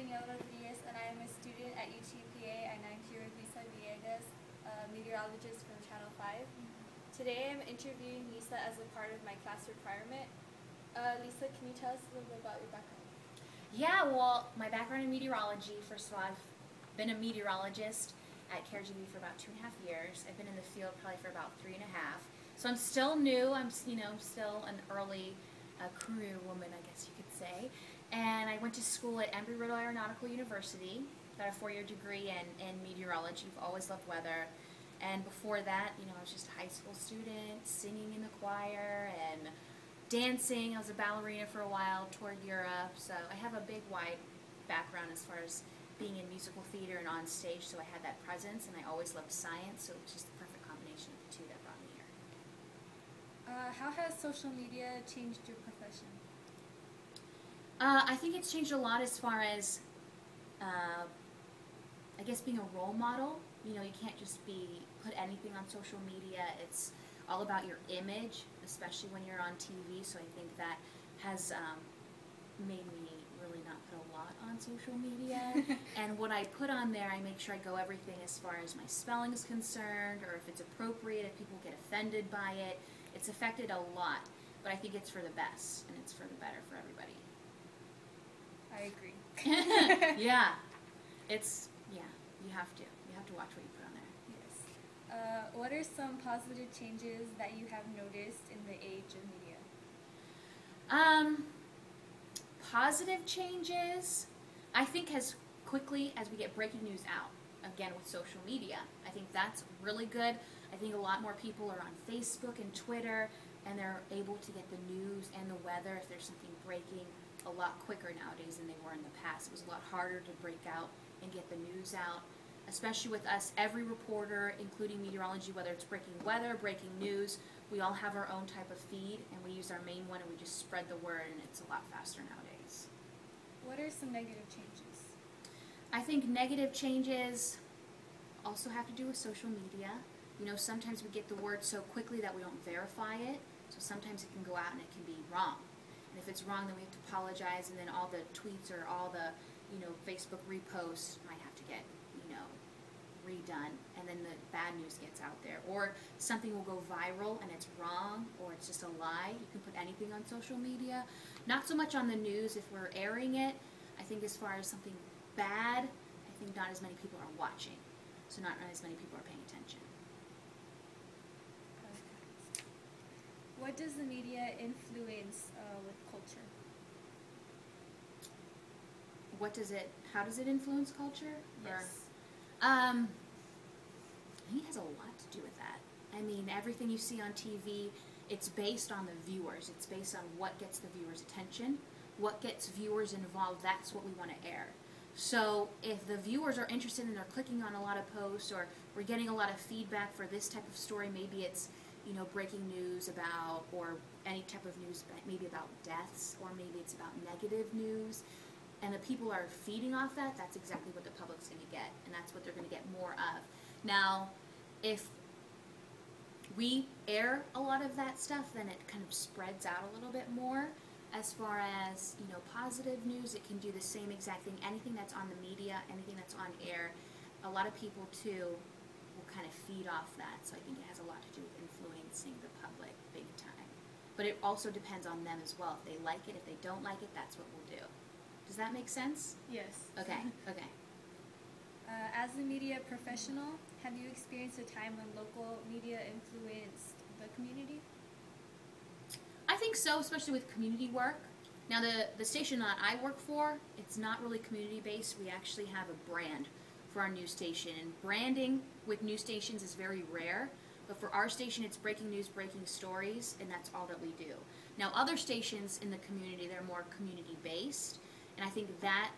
Daniela Rodriguez, and I am a student at UTPA, and I'm here with Lisa Villegas, a meteorologist from Channel 5. Today I'm interviewing Lisa as a part of my class requirement. Lisa, can you tell us a little bit about your background? Yeah, well, my background in meteorology, first of all, I've been a meteorologist at KRGB for about 2.5 years. I've been in the field probably for about 3.5. So I'm still new. I'm still an early career woman, I guess you could say. And I went to school at Embry-Riddle Aeronautical University. Got a 4-year degree in meteorology. I've always loved weather. And before that, I was just a high school student, singing in the choir and dancing. I was a ballerina for a while, toured Europe. So I have a big, wide background as far as being in musical theater and on stage. So I had that presence, and I always loved science. So it was just the perfect combination of the two that brought me here. How has social media changed your profession? I think it's changed a lot as far as, I guess, being a role model. You can't just put anything on social media. It's all about your image, especially when you're on TV. So I think that has made me really not put a lot on social media. And what I put on there, I make sure I go everything as far as my spelling is concerned, or if it's appropriate, if people get offended by it. It's affected a lot, but I think it's for the best, and it's for the better for everybody. I agree. Yeah. You have to. You have to watch what you put on there. Yes. What are some positive changes that you have noticed in the age of media? Positive changes, I think as quickly as we get breaking news out, again with social media. I think that's really good. I think a lot more people are on Facebook and Twitter, and they're able to get the news and the weather if there's something breaking a lot quicker nowadays than they were in the past. It was a lot harder to break out and get the news out, especially with us, every reporter, including meteorology, whether it's breaking weather, breaking news, we all have our own type of feed, and we use our main one, and we just spread the word, and it's a lot faster nowadays. What are some negative changes? I think negative changes also have to do with social media. Sometimes we get the word so quickly that we don't verify it, so sometimes it can go out and it can be wrong. And if it's wrong, then we have to apologize, and then all the tweets or all the, Facebook reposts might have to get, redone, and then the bad news gets out there. Or something will go viral and it's wrong, or it's just a lie. You can put anything on social media. Not so much on the news if we're airing it. I think as far as something bad, I think not as many people are watching. So not as many people are paying attention. What does the media influence with culture? How does it influence culture? Yes. I think it has a lot to do with that. I mean, everything you see on TV, it's based on the viewers. It's based on what gets the viewers' attention, what gets viewers involved. That's what we want to air. So if the viewers are interested and they're clicking on a lot of posts, or we're getting a lot of feedback for this type of story, maybe it's breaking news about, or any type of news, maybe about deaths, or maybe it's about negative news, and the people are feeding off that, that's exactly what the public's going to get, and that's what they're going to get more of. Now, if we air a lot of that stuff, then it kind of spreads out a little bit more. As far as, positive news, it can do the same exact thing. Anything that's on the media, anything that's on air, a lot of people, too, will kind of feed off that. So I think it has a lot to do with influencing the public big time. But it also depends on them as well. If they like it, if they don't like it, that's what we'll do. Does that make sense? Yes. Okay, okay. As a media professional, have you experienced a time when local media influenced the community? I think so, especially with community work. Now, the station that I work for, it's not really community-based. We actually have a brand for our news station, and branding with news stations is very rare. But for our station, it's breaking news, breaking stories, and that's all that we do. Now, other stations in the community, they're more community-based, and I think that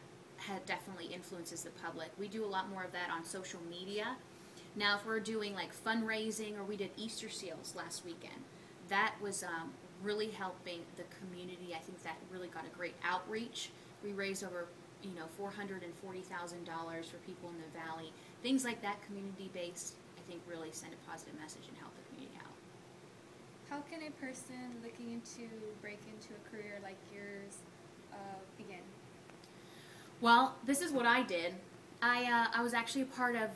definitely influences the public. We do a lot more of that on social media. Now, if we're doing like fundraising, or we did Easter seals last weekend, that was really helping the community. I think that really got a great outreach. We raised over $440,000 for people in the valley. Things like that, community-based, I think really send a positive message and help the community out. How can a person looking to break into a career like yours begin? Well, this is what I did. I was actually a part of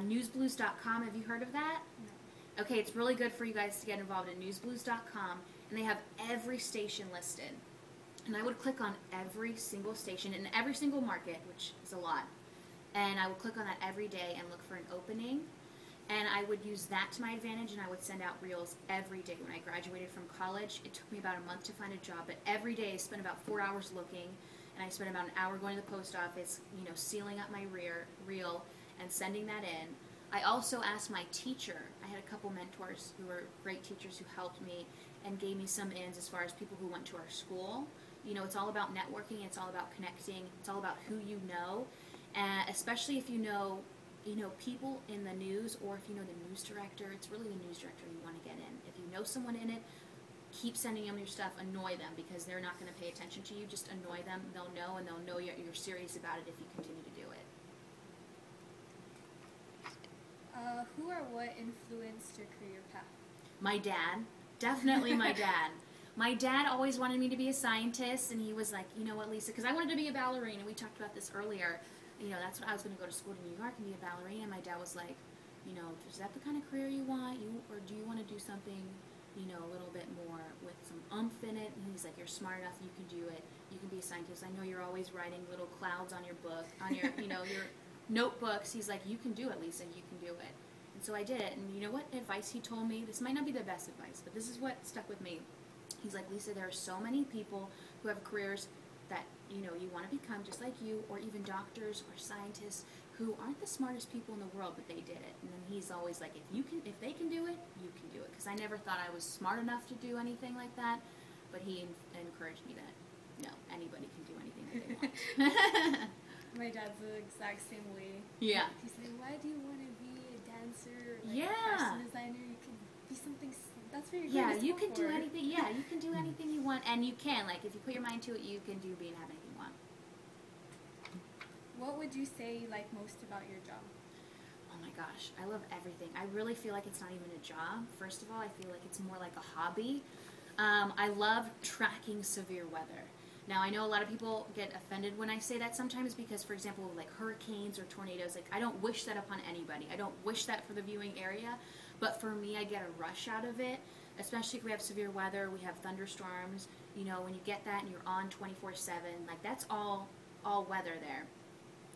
newsblues.com. Have you heard of that? No. Okay, it's really good for you guys to get involved in newsblues.com, and they have every station listed. And I would click on every single station in every single market, which is a lot. And I would click on that every day and look for an opening. And I would use that to my advantage, and I would send out reels every day. When I graduated from college, it took me about a month to find a job, but every day I spent about 4 hours looking, and I spent about an hour going to the post office, sealing up my reel and sending that in. I also asked my teacher. I had a couple mentors who were great teachers who helped me and gave me some ins as far as people who went to our school. It's all about networking. It's all about connecting. It's all about who you know, especially if you know people in the news, or if you know the news director. It's really the news director you want to get in. If you know someone in it, keep sending them your stuff. Annoy them, because they're not going to pay attention to you. Just annoy them. They'll know, and they'll know you're serious about it if you continue to do it. Who or what influenced your career path? My dad. Definitely my dad. My dad always wanted me to be a scientist, and he was like, you know what, Lisa, because I wanted to be a ballerina. We talked about this earlier. That's what I was going to go to school to New York and be a ballerina. My dad was like, is that the kind of career you want? Or do you want to do something, a little bit more with some oomph in it? And he's like, you're smart enough, you can do it. You can be a scientist. I know you're always writing little clouds on your book, on your, your notebooks. He's like, you can do it, Lisa, you can do it. And so I did it. And you know what advice he told me? This might not be the best advice, but this is what stuck with me. He's like, Lisa, there are so many people who have careers that, you want to become just like you, or even doctors or scientists who aren't the smartest people in the world, but they did it. And then he's always like, if they can do it, you can do it. Because I never thought I was smart enough to do anything like that, but he encouraged me that, anybody can do anything that they want. My dad's the exact same way. Yeah. He's like, why do you want to be a dancer, or yeah. a fashion designer? You can be something. That's what you're Yeah, going to you can for. do anything. Yeah, you can do anything you want, and you can. Like, if you put your mind to it, you can be and have anything you want. What would you say you like most about your job? Oh my gosh, I love everything. I really feel like it's not even a job. First of all, I feel like it's more like a hobby. I love tracking severe weather. Now, I know a lot of people get offended when I say that sometimes because, for example, like hurricanes or tornadoes, like I don't wish that upon anybody. I don't wish that for the viewing area, but for me, I get a rush out of it, especially if we have severe weather, we have thunderstorms. When you get that and you're on 24/7, like that's all weather there.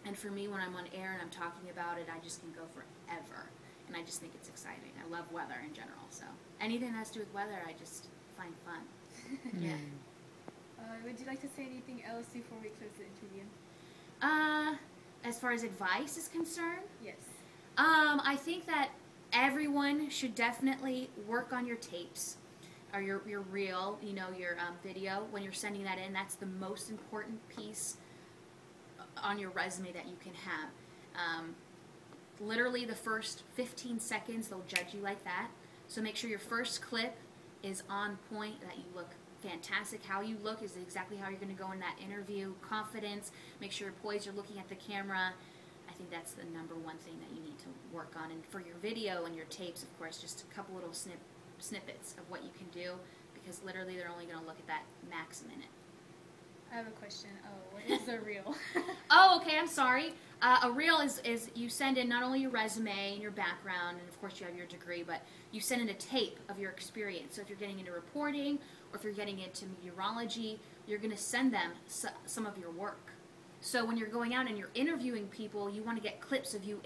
And for me, when I'm on air and I'm talking about it, I just can go forever, and I just think it's exciting. I love weather in general, so anything that has to do with weather, I just find fun. Yeah. Would you like to say anything else before we close the interview? As far as advice is concerned, Yes. I think that everyone should definitely work on your tapes or your reel, your video. When you're sending that in, that's the most important piece on your resume that you can have. Literally the first 15 seconds, they'll judge you like that. So make sure your first clip is on point, that you look fantastic. How you look is exactly how you're going to go in that interview. Confidence, make sure you're poised, you're looking at the camera. I think that's the number one thing that you need to work on. And for your video and your tapes, of course, just a couple little snippets of what you can do, because literally they're only going to look at that max minute. I have a question. What is a reel? Oh, okay, I'm sorry. A reel is you send in not only your resume and your background, and of course you have your degree, but you send in a tape of your experience. So if you're getting into reporting, or if you're getting into meteorology, you're going to send them some of your work. So when you're going out and you're interviewing people, you want to get clips of you